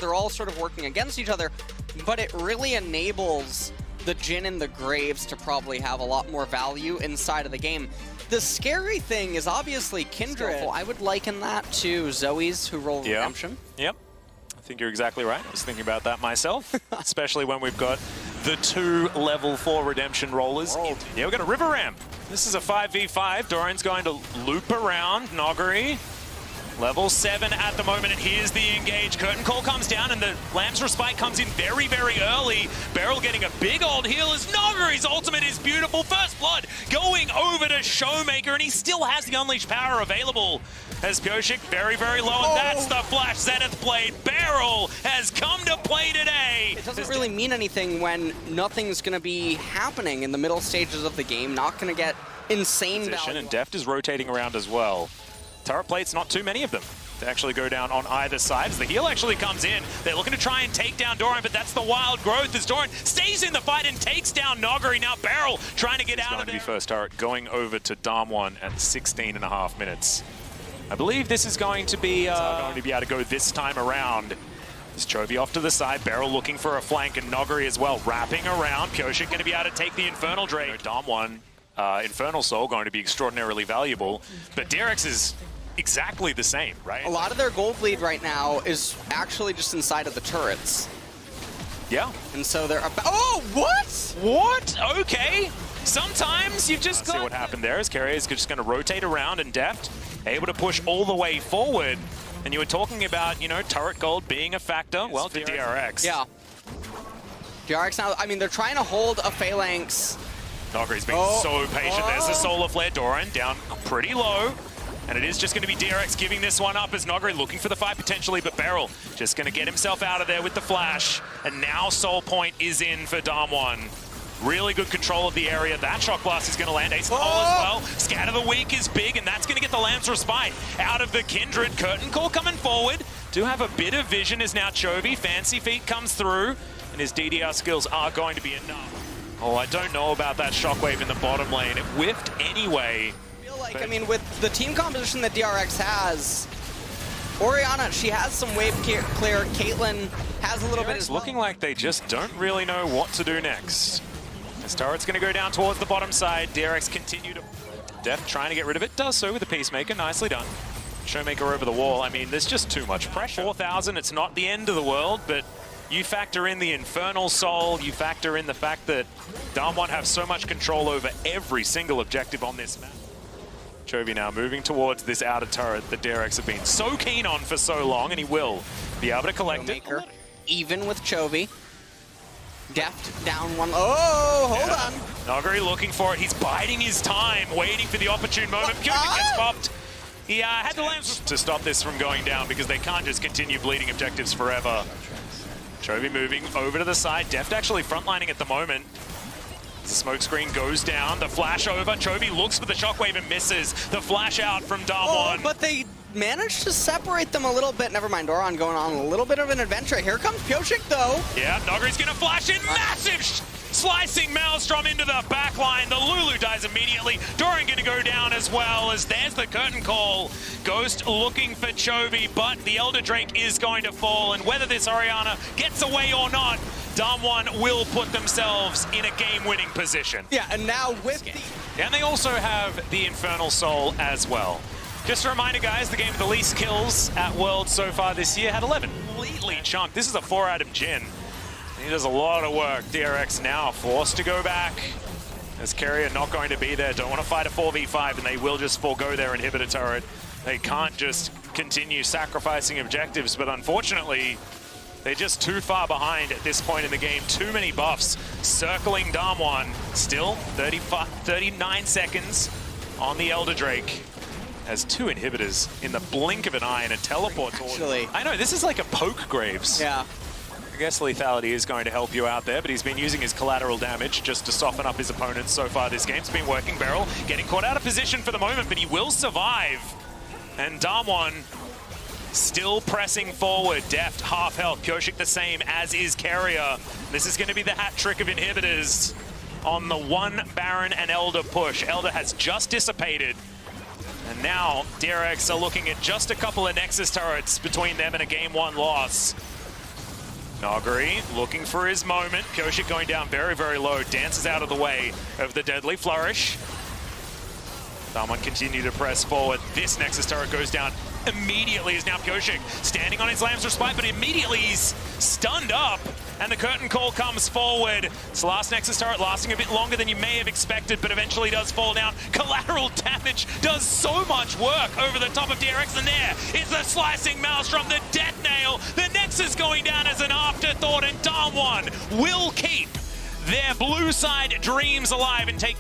they're all sort of working against each other, but it really enables the Jhin and the Graves to probably have a lot more value inside of the game. The scary thing is obviously Kindred. I would liken that to Zoe's who roll Redemption. Yep. I think you're exactly right. I was thinking about that myself, especially when we've got the 2 level 4 Redemption rollers. Yeah, we've got a River Ramp. This is a 5v5. Doran's going to loop around Noggery. Level 7 at the moment, and here's the engage. Curtain Call comes down, and the Lamb's Respite comes in very, very early. Beryl getting a big old heal as Noggery's ultimate is beautiful. First Blood going over to Showmaker, and he still has the Unleashed Power available. As Pyoshik very, very low, and that's the Flash Zenith Blade. Beryl has come to play today. It doesn't really mean anything when nothing's going to be happening in the middle stages of the game. Not going to get insane value. And Deft is rotating around as well. Turret plates, not too many of them to actually go down on either side. As the heal actually comes in, they're looking to try and take down Doran, but that's the wild growth as Doran stays in the fight and takes down Noggery. Now Beryl trying to get out of there. It's going to be first turret going over to DAMWON at 16.5 minutes. I believe this is going to be able to go this time around. There's Chovy off to the side, Beryl looking for a flank, and Noggery as well, wrapping around. Pyoshik going to be able to take the Infernal Drake. DAMWON, Infernal Soul going to be extraordinarily valuable, but DRX is exactly the same, right? A lot of their gold lead right now is actually just inside of the turrets. Yeah. And so they're about— oh, what? What? Okay. Sometimes you've just got— see what happened there as Carrier is just going to rotate around, and Deft able to push all the way forward. And you were talking about, you know, turret gold being a factor. Well, to DRX. Yeah. DRX now, I mean, they're trying to hold a Phalanx. Noggery's being so patient. There's the Solar Flare. Doran down pretty low. And it is just going to be DRX giving this one up as Noggery looking for the fight potentially, but Beryl just going to get himself out of there with the flash. And now Soul Point is in for DAMWON. Really good control of the area. That Shock Blast is going to land Ace of the Hole as well. Scatter the Weak is big, and that's going to get the Lamb's Respite out of the Kindred. Curtain Call coming forward. Do have a bit of vision as now Chovy. Fancy Feet comes through, and his DDR skills are going to be enough. Oh, I don't know about that Shockwave in the bottom lane. It whiffed anyway. Like, I mean, with the team composition that DRX has, Orianna, she has some wave clear. Caitlyn has a little bit as well. Looking like they just don't really know what to do next. This turret's going to go down towards the bottom side. DRX continue to— Deft trying to get rid of it. Does so with the Peacemaker. Nicely done. Showmaker over the wall. I mean, there's just too much pressure. 4,000, it's not the end of the world, but you factor in the Infernal Soul, you factor in the fact that DAMWON have so much control over every single objective on this map. Chovy now moving towards this outer turret that DRX have been so keen on for so long, and he will be able to collect it. Even with Chovy. Deft down one. Oh, hold on. Noggery looking for it. He's biding his time, waiting for the opportune moment. Pyoshik gets popped. He had the Lambs to stop this from going down because they can't just continue bleeding objectives forever. Chovy moving over to the side. Deft actually frontlining at the moment. The smoke screen goes down, the flash over, Chovy looks for the Shockwave and misses. The flash out from DAMWON. But they managed to separate them a little bit. Never mind, Doran going on a little bit of an adventure. Here comes Pyoshik though. Yeah, Noggery's gonna flash in, massive slicing Maelstrom into the back line. The Lulu dies immediately. Doran gonna go down as well as there's the Curtain Call. Ghost looking for Chovy, but the Elder Drake is going to fall, and whether this Orianna gets away or not, DAMWON will put themselves in a game-winning position. Yeah, and now with the— and they also have the Infernal Soul as well. Just a reminder, guys, the game with the least kills at Worlds so far this year had 11. Completely chunked. This is a 4-item Jhin. He does a lot of work. DRX now forced to go back. As Carrier not going to be there. Don't want to fight a 4v5, and they will just forego their inhibitor turret. They can't just continue sacrificing objectives, but unfortunately, they're just too far behind at this point in the game. Too many buffs circling DAMWON. Still 39 seconds on the Elder Drake. Has 2 inhibitors in the blink of an eye and a teleport towards him. I know, this is like a poke Graves. Yeah. I guess lethality is going to help you out there, but he's been using his collateral damage just to soften up his opponents so far this game. It's been working. Beryl getting caught out of position for the moment, but he will survive. And DAMWON still pressing forward. Deft, half health. Pyoshik the same, as is Carrier. This is going to be the hat trick of inhibitors on the 1 Baron and Elder push. Elder has just dissipated. And now DRX are looking at just a couple of Nexus turrets between them and a game 1 loss. Nogari looking for his moment. Koshik going down very, very low. Dances out of the way of the deadly flourish. DAMWON continue to press forward. This Nexus turret goes down immediately as now Koshik standing on his Lamb's Respite, but immediately he's stunned up and the curtain call comes forward. It's the last Nexus turret lasting a bit longer than you may have expected, but eventually does fall down. Collateral damage does so much work over the top of DRX, and there is the slicing maelstrom, the death nail. The Nexus going down as an afterthought, and DAMWON will keep their blue side dreams alive and take